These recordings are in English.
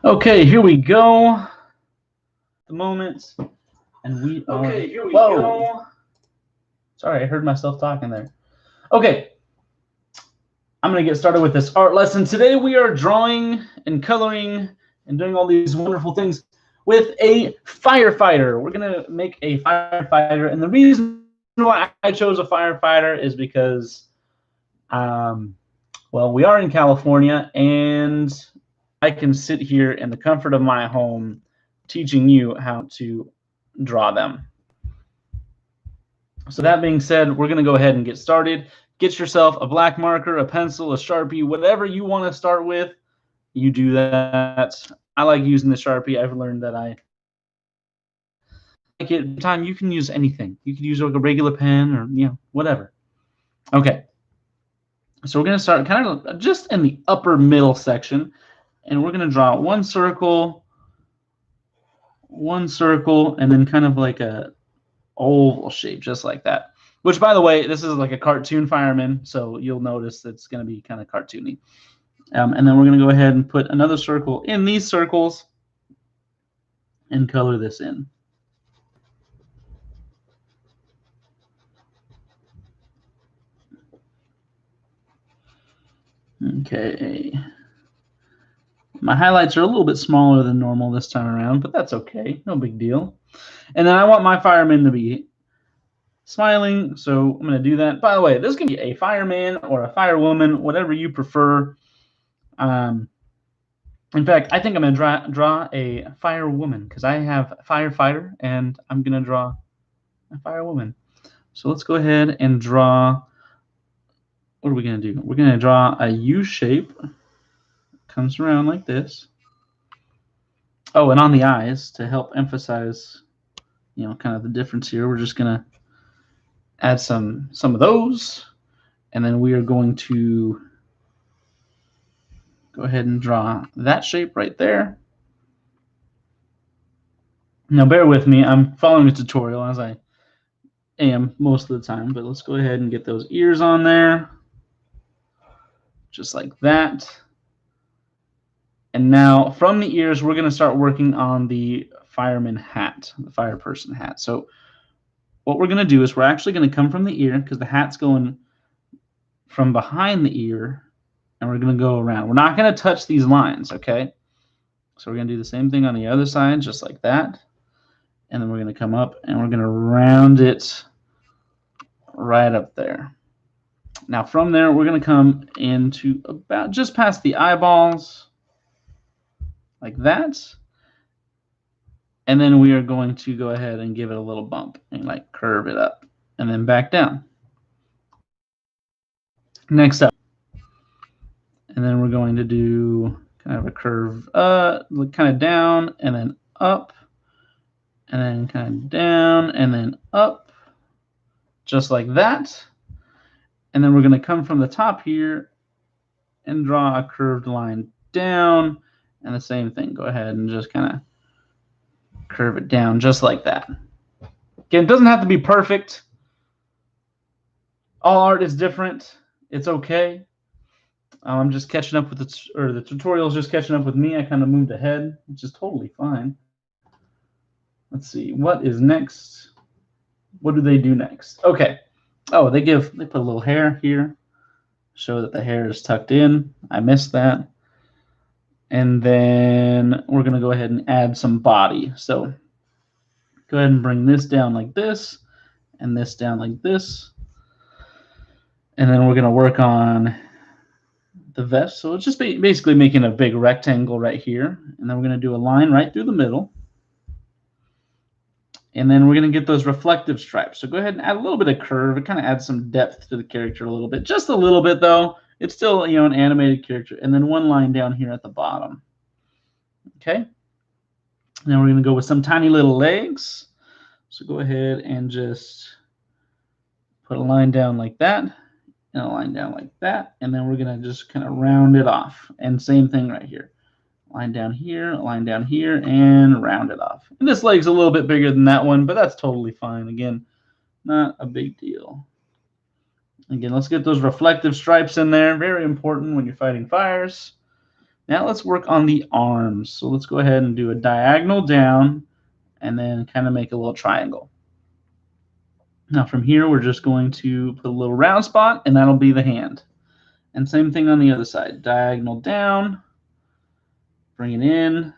Okay, here we go. The moment, and we are. Okay, here we Whoa. go. Sorry, I heard myself talking there. Okay, I'm going to get started with this art lesson. Today we are drawing and coloring and doing all these wonderful things with a firefighter. We're going to make a firefighter, and the reason why I chose a firefighter is because, well, we are in California, and I can sit here in the comfort of my home teaching you how to draw them. So that being said, we're going to go ahead and get started. Get yourself a black marker, a pencil, a Sharpie, whatever you want to start with, you do that. I like using the Sharpie. I've learned that I like it. Time you can use anything. You can use like a regular pen or whatever. Okay. So we're going to start kind of just in the upper middle section, and we're going to draw one circle, and then kind of like a oval shape, just like that. Which, by the way, this is like a cartoon fireman, so you'll notice it's going to be kind of cartoony. And then we're going to go ahead and put another circle in these circles and color this in. Okay. My highlights are a little bit smaller than normal this time around, but that's okay. No big deal. And then I want my fireman to be smiling, so I'm going to do that. By the way, this can be a fireman or a firewoman, whatever you prefer. In fact, I think I'm going to draw a firewoman because I have a firefighter, and I'm going to draw a firewoman. So let's go ahead and draw. What are we going to do? We're going to draw a U shape. Comes around like this. Oh, and on the eyes, to help emphasize, kind of the difference here, we're just going to add some of those. And then we are going to go ahead and draw that shape right there. Now, bear with me. I'm following a tutorial as I am most of the time, but let's go ahead and get those ears on there. Just like that. And now from the ears, we're going to start working on the fireman hat, the fireperson hat. So what we're going to do is we're actually going to come from the ear because the hat's going from behind the ear, and we're going to go around. We're not going to touch these lines, okay? So we're going to do the same thing on the other side, just like that. And then we're going to come up and we're going to round it right up there. Now from there, we're going to come into about just past the eyeballs, like that. And then we are going to go ahead and give it a little bump and like curve it up and then back down. Next up. And then we're going to do kind of a curve kind of down and then up and then kind of down and then up, just like that. And then we're going to come from the top here and draw a curved line down, and the same thing. Go ahead and just kind of curve it down just like that. Again, it doesn't have to be perfect. All art is different. It's okay. I'm just catching up with the tutorial is just catching up with me. I kind of moved ahead, which is totally fine. Let's see, what is next? What do they do next? Okay. Oh, they put a little hair here, show that the hair is tucked in. I missed that. And then we're going to go ahead and add some body. So go ahead and bring this down like this, and this down like this. And then we're going to work on the vest. So it's just basically making a big rectangle right here. And then we're going to do a line right through the middle. And then we're going to get those reflective stripes. So go ahead and add a little bit of curve. It kind of adds some depth to the character a little bit. Just a little bit, though. It's still, an animated character. And then one line down here at the bottom. Okay. Now we're going to go with some tiny little legs. So go ahead and just put a line down like that. And a line down like that. And then we're going to just kind of round it off. And same thing right here. Line down here, and round it off. And this leg's a little bit bigger than that one, but that's totally fine. Again, not a big deal. Again, let's get those reflective stripes in there. Very important when you're fighting fires. Now let's work on the arms. So let's go ahead and do a diagonal down and then kind of make a little triangle. Now from here, we're just going to put a little round spot, and that'll be the hand. And same thing on the other side. Diagonal down, bring it in,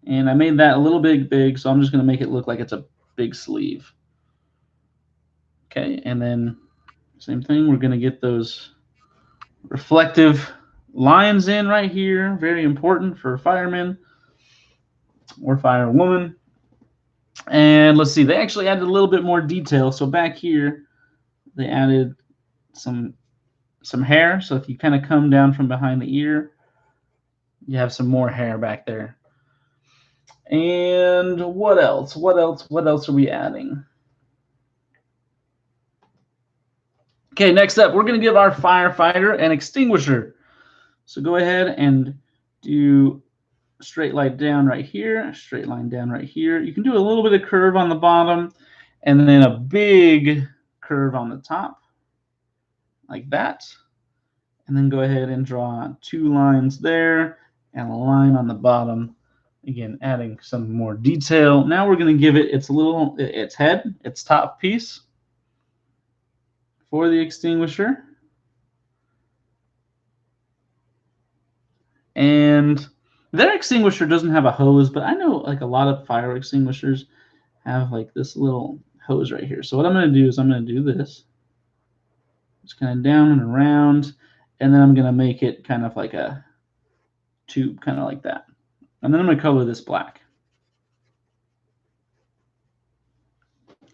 and I made that a little big, so I'm just going to make it look like it's a big sleeve. Okay, and then same thing, we're going to get those reflective lines in right here. Very important for firemen or firewoman. And let's see, they actually added a little bit more detail. So back here, they added some hair. So if you kind of come down from behind the ear, you have some more hair back there. And what else? What else are we adding? Okay, next up, we're going to give our firefighter an extinguisher. So go ahead and do straight line down right here, straight line down right here. You can do a little bit of curve on the bottom and then a big curve on the top like that. And then go ahead and draw 2 lines there and a line on the bottom. Again, adding some more detail. Now we're going to give it its head, its top piece for the extinguisher. And their extinguisher doesn't have a hose, but I know like a lot of fire extinguishers have like this little hose right here. So what I'm going to do is I'm going to do this. Just kind of down and around, and then I'm going to make it kind of like a tube, kind of like that. And then I'm going to color this black.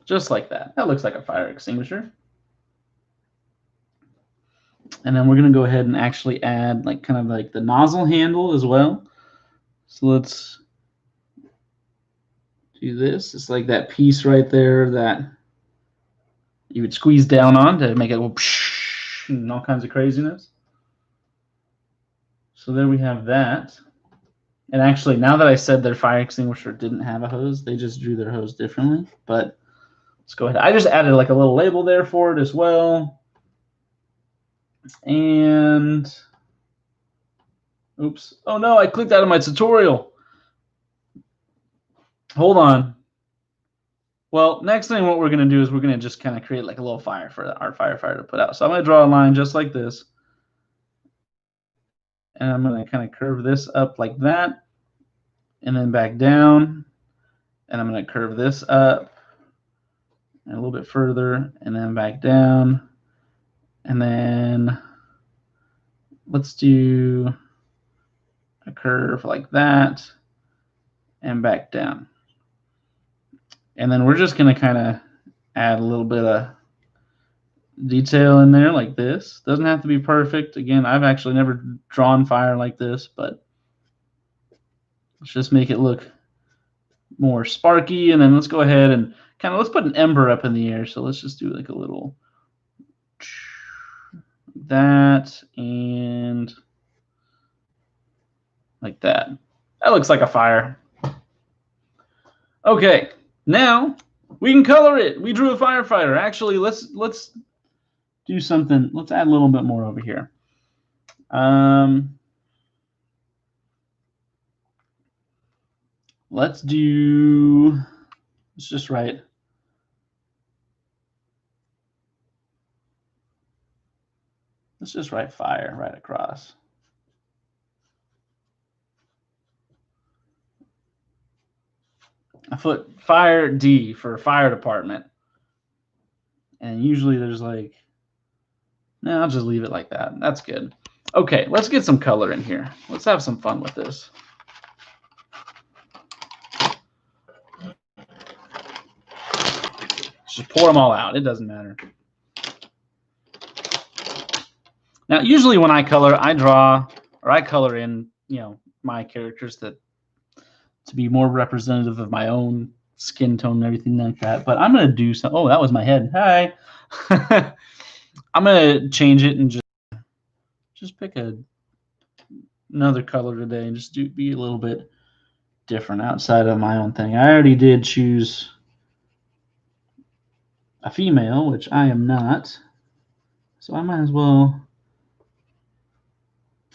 Just like that. That looks like a fire extinguisher. And then we're going to go ahead and actually add like kind of like the nozzle handle as well. So let's do this. It's like that piece right there that you would squeeze down on to make it go psh and all kinds of craziness. So there we have that. And actually, now that I said their fire extinguisher didn't have a hose, they just drew their hose differently. But let's go ahead. I just added like a little label there for it as well. And oops. Oh no, I clicked out of my tutorial. Hold on. Well, next thing what we're going to do is we're going to just kind of create like a little fire for our firefighter to put out. So I'm going to draw a line just like this. And I'm going to kind of curve this up like that. And then back down. And I'm going to curve this up and a little bit further. And then back down. And then let's do a curve like that and back down. And then we're just going to kind of add a little bit of detail in there like this. Doesn't have to be perfect. Again, I've actually never drawn fire like this, but let's just make it look more sparky. And then let's go ahead and kind of let's put an ember up in the air. So let's just do like a little that and like that. That looks like a fire. Okay, now we can color it. We drew a firefighter. Actually, let's do something. Let's add a little bit more over here. Let's just write fire right across. I put fire D for fire department. And usually there's like, no, I'll just leave it like that. That's good. Okay, let's get some color in here. Let's have some fun with this. Just pour them all out. It doesn't matter. Now, usually when I color, I draw or I color in, my characters to be more representative of my own skin tone and everything like that. But I'm going to do some. Oh, that was my head. Hi. I'm going to change it and just pick another color today and just be a little bit different outside of my own thing. I already did choose a female, which I am not. So I might as well.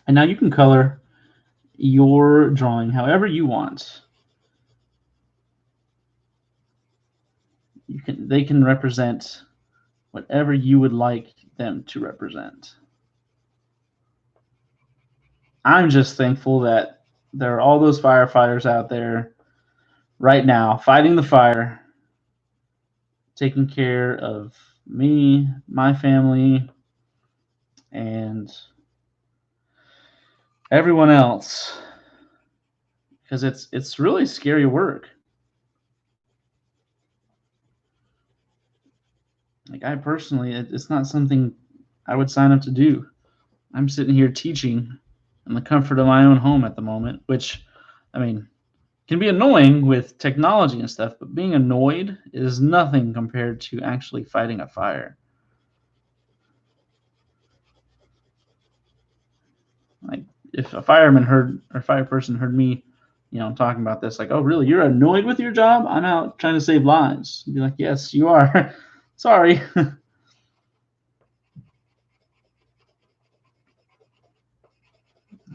And now you can color your drawing however you want. They can represent whatever you would like them to represent. I'm just thankful that there are all those firefighters out there right now fighting the fire, taking care of me, my family, and everyone else, because it's really scary work. Like, I personally, it's not something I would sign up to do. I'm sitting here teaching in the comfort of my own home at the moment, which, I mean, can be annoying with technology and stuff, but being annoyed is nothing compared to actually fighting a fire. Like, if a fireman heard or fire person heard me, talking about this, like, oh, really? You're annoyed with your job? I'm out trying to save lives. I'd be like, yes, you are. Sorry. Let's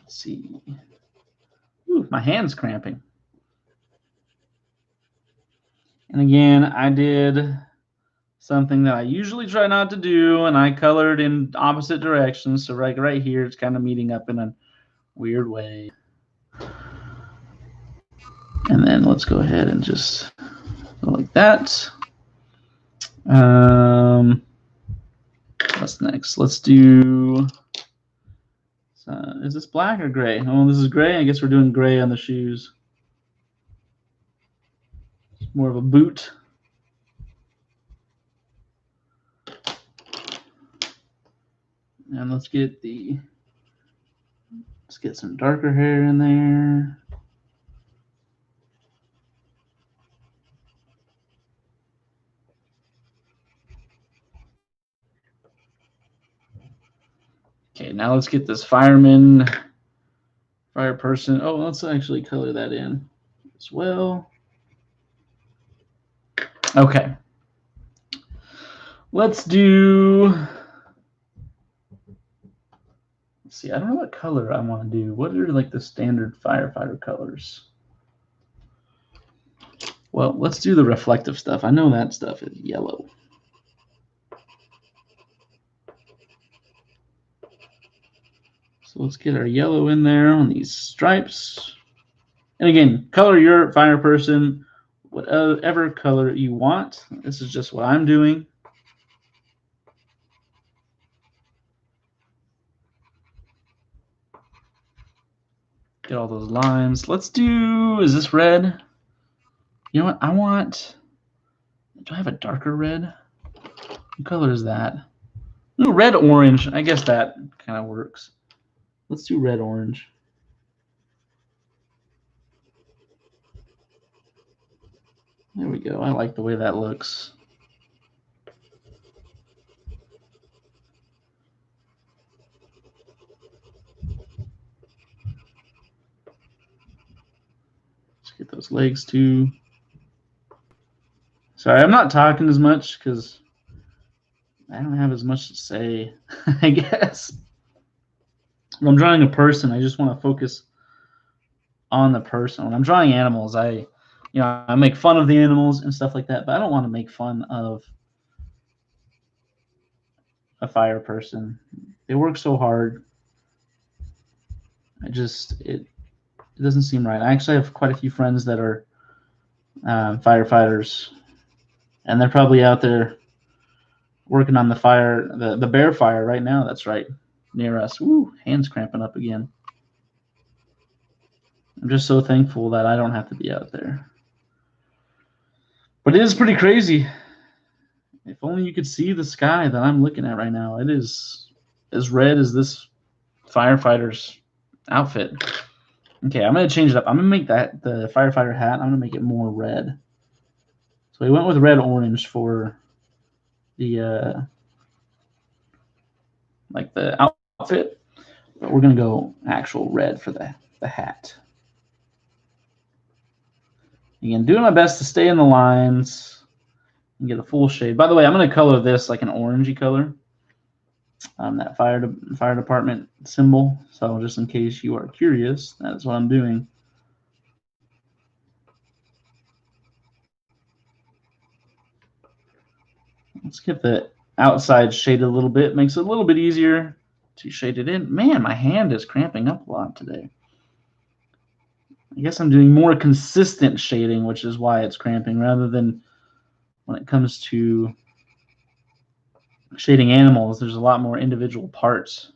see. Ooh, my hand's cramping. And again, I did something that I usually try not to do, and I colored in opposite directions. So right here, it's kind of meeting up in a weird way. And then let's go ahead and just go like that. What's next? Let's do. Is this black or gray? Oh, this is gray. I guess we're doing gray on the shoes. It's more of a boot. And let's get some darker hair in there. Okay, now let's get this fire person. Oh, let's actually color that in as well. Okay. Let's do. Let's see. I don't know what color I want to do. What are like the standard firefighter colors? Well, let's do the reflective stuff. I know that stuff is yellow. So let's get our yellow in there on these stripes. And again, color your fire person whatever color you want. This is just what I'm doing. Get all those lines. Let's do, is this red? You know what? Do I have a darker red? What color is that? Ooh, red orange. I guess that kind of works. Let's do red orange. There we go. I like the way that looks. Let's get those legs too. Sorry, I'm not talking as much because I don't have as much to say, I guess. When I'm drawing a person, I just want to focus on the person. When I'm drawing animals, I make fun of the animals and stuff like that, but I don't want to make fun of a fire person. They work so hard. It doesn't seem right. I actually have quite a few friends that are firefighters, and they're probably out there working on the fire, the bear fire right now. That's right near us. Ooh, hands cramping up again. I'm just so thankful that I don't have to be out there. But it is pretty crazy. If only you could see the sky that I'm looking at right now. It is as red as this firefighter's outfit. Okay, I'm going to change it up. I'm going to make the firefighter hat, I'm going to make it more red. So we went with red orange for the like the outfit, but we're going to go actual red for the hat. Again, doing my best to stay in the lines and get a full shade. By the way, I'm going to color this like an orangey color. that fire department symbol. So just in case you are curious, that's what I'm doing. Let's get the outside shaded a little bit. Makes it a little bit easier to shade it in. Man, my hand is cramping up a lot today. I guess I'm doing more consistent shading, which is why it's cramping, rather than when it comes to shading animals, there's a lot more individual parts.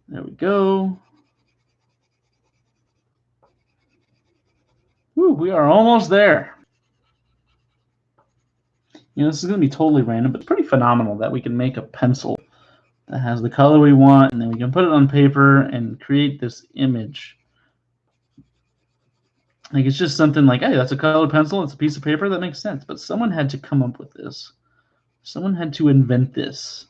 There we go. Woo, we are almost there. You know, this is going to be totally random, but it's pretty phenomenal that we can make a pencil that has the color we want, and then we can put it on paper and create this image. Like, it's just something like, hey, that's a colored pencil, it's a piece of paper, that makes sense. But someone had to come up with this. Someone had to invent this.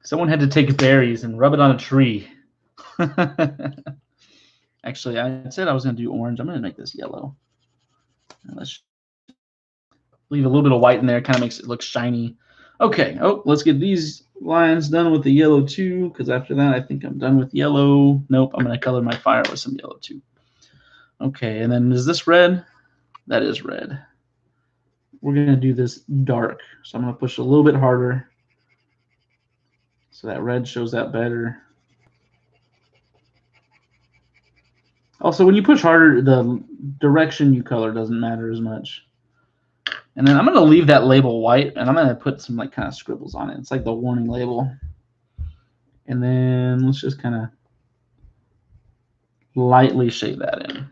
Someone had to take berries and rub it on a tree. Actually, I said I was going to do orange. I'm going to make this yellow. Let's leave a little bit of white in there. Kind of makes it look shiny. Okay. Oh, let's get these lines done with the yellow too, because after that, I think I'm done with yellow. Nope, I'm going to color my fire with some yellow too. Okay, and then is this red? That is red. We're going to do this dark. So I'm going to push a little bit harder so that red shows that better. Also, when you push harder, the direction you color doesn't matter as much. And then I'm going to leave that label white, and I'm going to put some like kind of scribbles on it. It's like the warning label. And then let's just kind of lightly shade that in.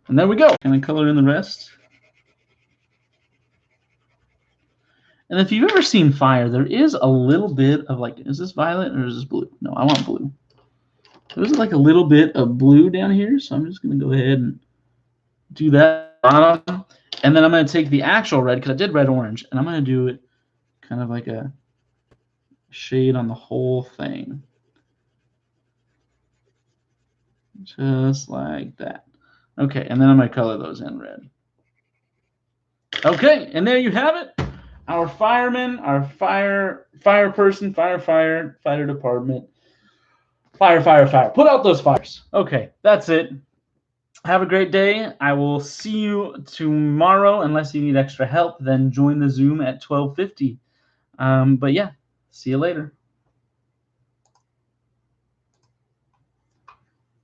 And there we go. Kind of color in the rest. And if you've ever seen fire, there is a little bit of like, is this violet or is this blue? No, I want blue. There's like a little bit of blue down here, so I'm just going to go ahead and do that bottom. And then I'm going to take the actual red, because I did red-orange, and I'm going to do it kind of like a shade on the whole thing. Just like that. Okay, and then I'm going to color those in red. Okay, and there you have it. Our firemen, our fire person, firefighter department. Fire. Put out those fires. Okay, that's it. Have a great day. I will see you tomorrow. Unless you need extra help, then join the Zoom at 12:50. But yeah, see you later.